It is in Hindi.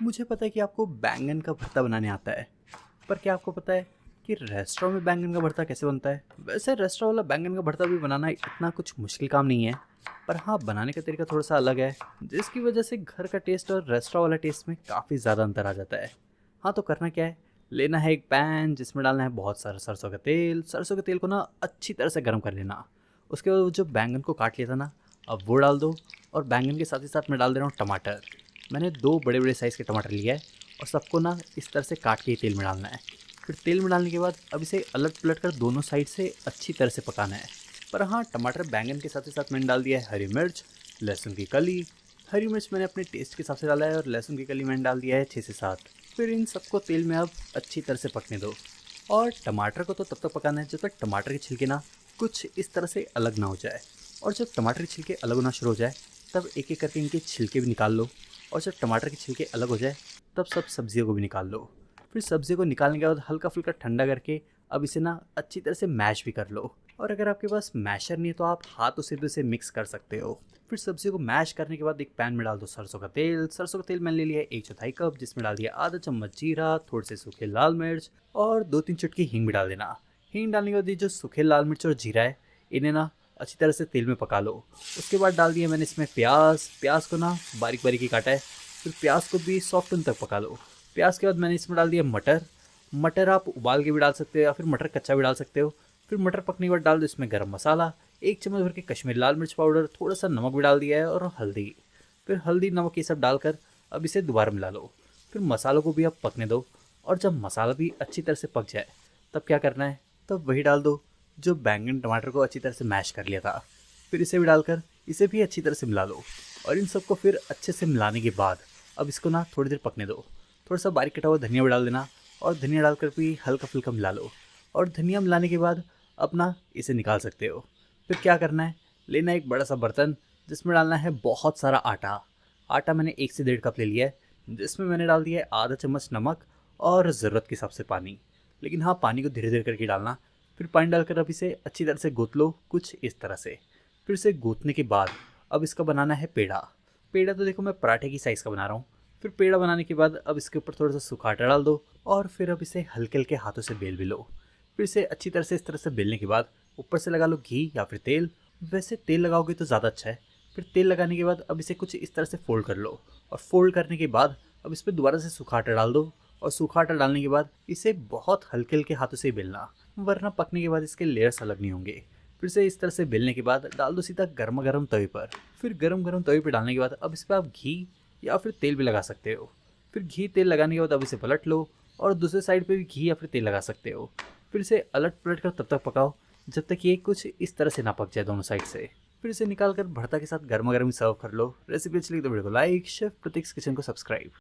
मुझे पता है कि आपको बैंगन का भरता बनाने आता है, पर क्या आपको पता है कि रेस्टोरेंट में बैंगन का भरता कैसे बनता है? वैसे रेस्टोरेंट वाला बैंगन का भरता भी बनाना इतना कुछ मुश्किल काम नहीं है, पर हाँ बनाने का तरीका थोड़ा सा अलग है, जिसकी वजह से घर का टेस्ट और रेस्टोरेंट वाला टेस्ट में काफ़ी ज़्यादा अंतर आ जाता है। हाँ तो करना क्या है, लेना है एक पैन जिसमें डालना है बहुत सारा सरसों के तेल को ना अच्छी तरह से गर्म कर लेना। उसके बाद वो जो बैंगन को काट लिया था ना, अब वो डाल दो। और बैंगन के साथ ही साथ मैं डाल दे रहा हूँ टमाटर। मैंने 2 बड़े-बड़े साइज़ के टमाटर लिया है और सबको ना इस तरह से काट के ही तेल में डालना है। फिर तेल में डालने के बाद अब इसे अलट-पलट कर दोनों साइड से अच्छी तरह से पकाना है। पर हाँ, टमाटर बैंगन के साथ ही साथ मैंने डाल दिया है हरी मिर्च, लहसुन की कली। हरी मिर्च मैंने अपने टेस्ट के हिसाब से डाला है और लहसुन की कली मैंने डाल दिया है 6 से 7। फिर इन सबको तेल में अब अच्छी तरह से पकने दो। और टमाटर को तो तब तक पकाना है जब तक टमाटर के छिलके ना कुछ इस तरह से अलग ना हो जाए। और जब टमाटर के छिलके अलग होना शुरू हो जाए, तब एक-एक करके इनके छिलके भी निकाल लो। और जब टमाटर के छिलके अलग हो जाए, तब सब सब्जियों को भी निकाल लो। फिर सब्जियों को निकालने के बाद हल्का फुल्का ठंडा करके अब इसे ना अच्छी तरह से मैश भी कर लो। और अगर आपके पास मैशर नहीं है तो आप हाथों से भी इसे मिक्स कर सकते हो। फिर सब्जियों को मैश करने के बाद एक पैन में डाल दो सरसों का तेल मैंने ले लिया है 1/4 कप, जिसमें डाल दिया आधा चम्मच जीरा, थोड़े से सूखे लाल मिर्च और 2-3 चुटकी हींग भी डाल देना। हींग डालने के बाद ये जो सूखे लाल मिर्च और जीरा है, इन्हें ना अच्छी तरह से तेल में पका लो। उसके बाद डाल दिया मैंने इसमें प्याज को ना बारीक बारीक ही काटा है। फिर प्याज को भी सॉफ्ट होने तक पका लो। प्याज के बाद मैंने इसमें डाल दिया मटर। मटर आप उबाल के भी डाल सकते हो या फिर मटर कच्चा भी डाल सकते हो। फिर मटर पकने के बाद डाल दो इसमें गरम मसाला, 1 चम्मच भर के कश्मीरी लाल मिर्च पाउडर, थोड़ा सा नमक भी डाल दिया है और हल्दी। फिर हल्दी नमक ये सब डालकर अब इसे दोबारा मिला लो। फिर मसालों को भी अब पकने दो। और जब मसाला भी अच्छी तरह से पक जाए, तब क्या करना है, तब वही डाल दो जो बैंगन टमाटर को अच्छी तरह से मैश कर लिया था। फिर इसे भी डालकर इसे भी अच्छी तरह से मिला लो। और इन सबको फिर अच्छे से मिलाने के बाद अब इसको ना थोड़ी देर पकने दो। थोड़ा सा बारीक कटा हुआ धनिया भी डाल देना और धनिया डालकर भी हल्का फुल्का मिला लो। और धनिया मिलाने के बाद अपना इसे निकाल सकते हो। फिर क्या करना है, लेना है एक बड़ा सा बर्तन जिसमें डालना है बहुत सारा आटा। आटा मैंने 1 से 1.5 कप ले लिया है, जिसमें मैंने डाल दिया है आधा चम्मच नमक और ज़रूरत के हिसाब से पानी। लेकिन हाँ, पानी को धीरे धीरे करके डालना। फिर पानी डालकर अब इसे अच्छी तरह से गूँथ लो कुछ इस तरह से। फिर इसे गूँथने के बाद अब इसका बनाना है पेड़ा। पेड़ा तो देखो मैं पराठे की साइज़ का बना रहा हूँ। फिर पेड़ा बनाने के बाद अब इसके ऊपर थोड़ा सा सूखा आटा डाल दो और फिर अब इसे हल्के हल्के हाथों से बेल भी लो। फिर इसे अच्छी तरह से इस तरह से बेलने के बाद ऊपर से लगा लो घी या फिर तेल। वैसे तेल लगाओगे तो ज़्यादा अच्छा है। फिर तेल लगाने के बाद अब इसे कुछ इस तरह से फोल्ड कर लो। और फोल्ड करने के बाद अब इस पर दोबारा से सूखा आटा डाल दो। और सूखा आटा डालने के बाद इसे बहुत हल्के हल्के हाथों से बेलना, वरना पकने के बाद इसके लेयर्स अलग नहीं होंगे। फिर से इस तरह से बेलने के बाद डाल दो सीधा गर्मा गर्म तवे पर। फिर गर्म गर्म तवे पर डालने के बाद अब इस पर आप घी या फिर तेल भी लगा सकते हो। फिर घी तेल लगाने के बाद अब इसे पलट लो और दूसरे साइड पे भी घी या फिर तेल लगा सकते हो। फिर इसे अलट पलट कर तब तक पकाओ जब तक ये कुछ इस तरह से ना पक जाए दोनों साइड से। फिर इसे निकाल कर भरता के साथ गर्मा गर्म सर्व कर लो। रेसिपी अच्छी लगी तो वीडियो को लाइक, शेफ प्रतीक्स किचन को सब्सक्राइब।